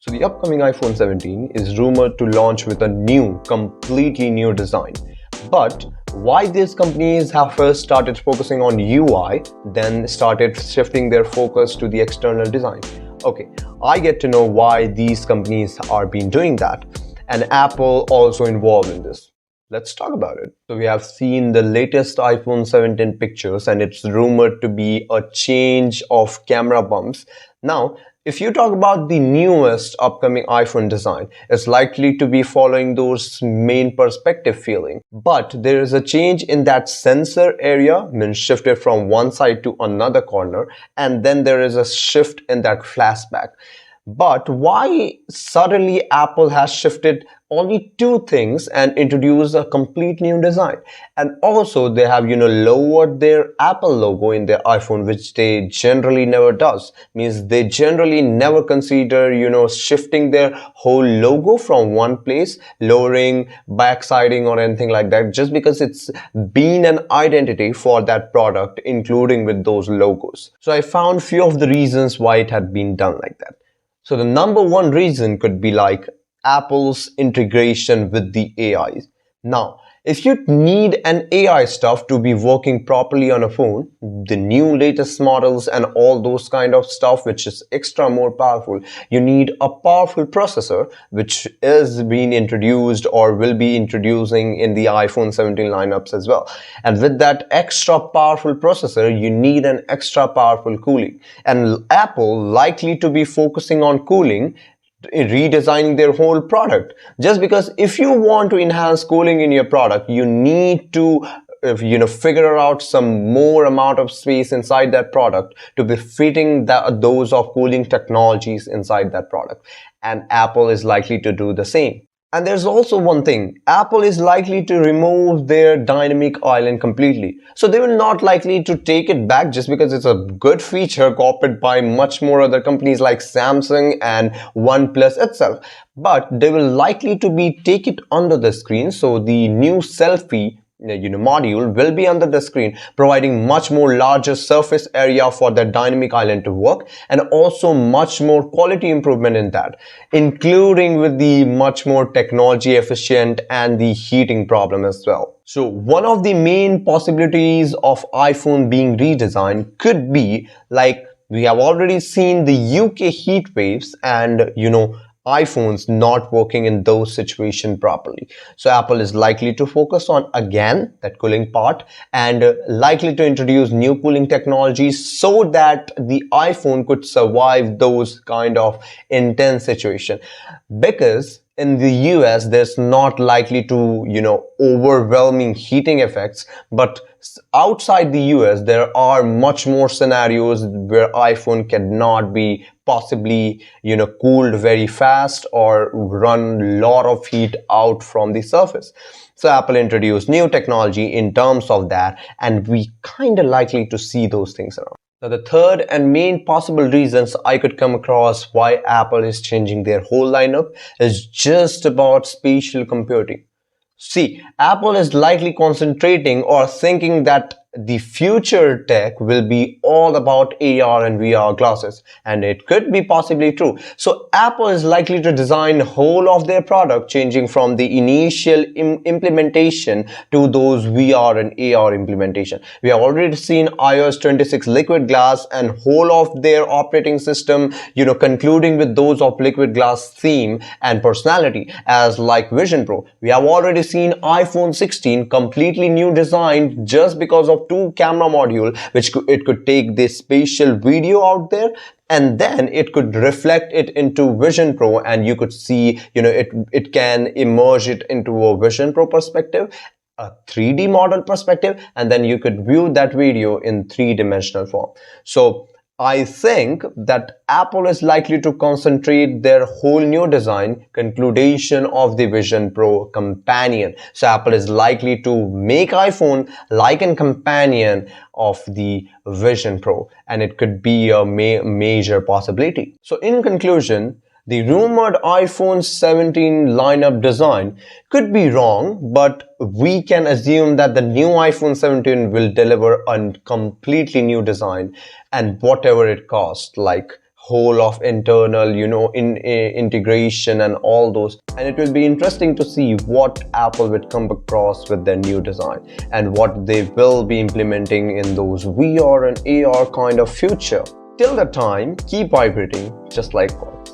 So the upcoming iPhone 17 is rumored to launch with a completely new design. But why these companies have first started focusing on UI, then started shifting their focus to the external design? Okay, I get to know why these companies are been doing that, and Apple also involved in this. Let's talk about it. So we have seen the latest iPhone 17 pictures, and it's rumored to be a change of camera bumps. Now, if you talk about the newest upcoming iPhone design, it's likely to be following those main perspective feeling. But there is a change in that sensor area, means shifted from one side to another corner, and then there is a shift in that flashback. But why suddenly Apple has shifted only two things and introduced a complete new design? And also they have, lowered their Apple logo in their iPhone, which they generally never does. Means they generally never consider, shifting their whole logo from one place, lowering, backsiding or anything like that, just because it's been an identity for that product, including with those logos. So I found few of the reasons why it had been done like that. So the number one reason could be like Apple's integration with the AIs. Now, if you need an AI stuff to be working properly on a phone, the new latest models and all those kind of stuff, which is extra more powerful, you need a powerful processor, which is being introduced or will be introducing in the iPhone 17 lineups as well. And with that extra powerful processor, you need an extra powerful cooling. And Apple likely to be focusing on cooling, redesigning their whole product, just because if you want to enhance cooling in your product, you need to figure out some more amount of space inside that product to be fitting those of cooling technologies inside that product, and Apple is likely to do the same. And there's also one thing, Apple is likely to remove their dynamic island completely. So they will not likely to take it back just because it's a good feature copied by much more other companies like Samsung and OnePlus itself. But they will likely to be take it under the screen. So the new selfie module will be under the screen, providing much more larger surface area for the dynamic island to work, and also much more quality improvement in that, including with the much more technology efficient and the heating problem as well. So one of the main possibilities of iPhone being redesigned could be like we have already seen the UK heat waves and iPhones not working in those situations properly. So Apple is likely to focus on again that cooling part, and likely to introduce new cooling technologies so that the iPhone could survive those kind of intense situation. Because in the US, there's not likely to, overwhelming heating effects, but outside the US, there are much more scenarios where iPhone cannot be possibly, cooled very fast or run a lot of heat out from the surface. So Apple introduced new technology in terms of that, and we kind of likely to see those things around. Now, the third and main possible reasons I could come across why Apple is changing their whole lineup is just about spatial computing. See, Apple is likely concentrating or thinking that the future tech will be all about AR and VR glasses, and it could be possibly true. So Apple is likely to design whole of their product changing from the initial implementation to those VR and AR implementation. We have already seen iOS 26 liquid glass and whole of their operating system, concluding with those of liquid glass theme and personality as like Vision Pro. We have already seen iPhone 16 completely new design just because of two camera module, which it could take this spatial video out there, and then it could reflect it into Vision Pro, and you could see, it can immerse it into a Vision Pro perspective, a 3D model perspective, and then you could view that video in three-dimensional form. So I think that Apple is likely to concentrate their whole new design conclusion of the Vision Pro companion. So Apple is likely to make iPhone like a companion of the Vision Pro, and it could be a major possibility. So in conclusion, the rumored iPhone 17 lineup design could be wrong, but we can assume that the new iPhone 17 will deliver a completely new design, and whatever it costs, like whole of internal integration and all those, and it will be interesting to see what Apple would come across with their new design and what they will be implementing in those VR and AR kind of future. Till that time, keep vibrating just like God.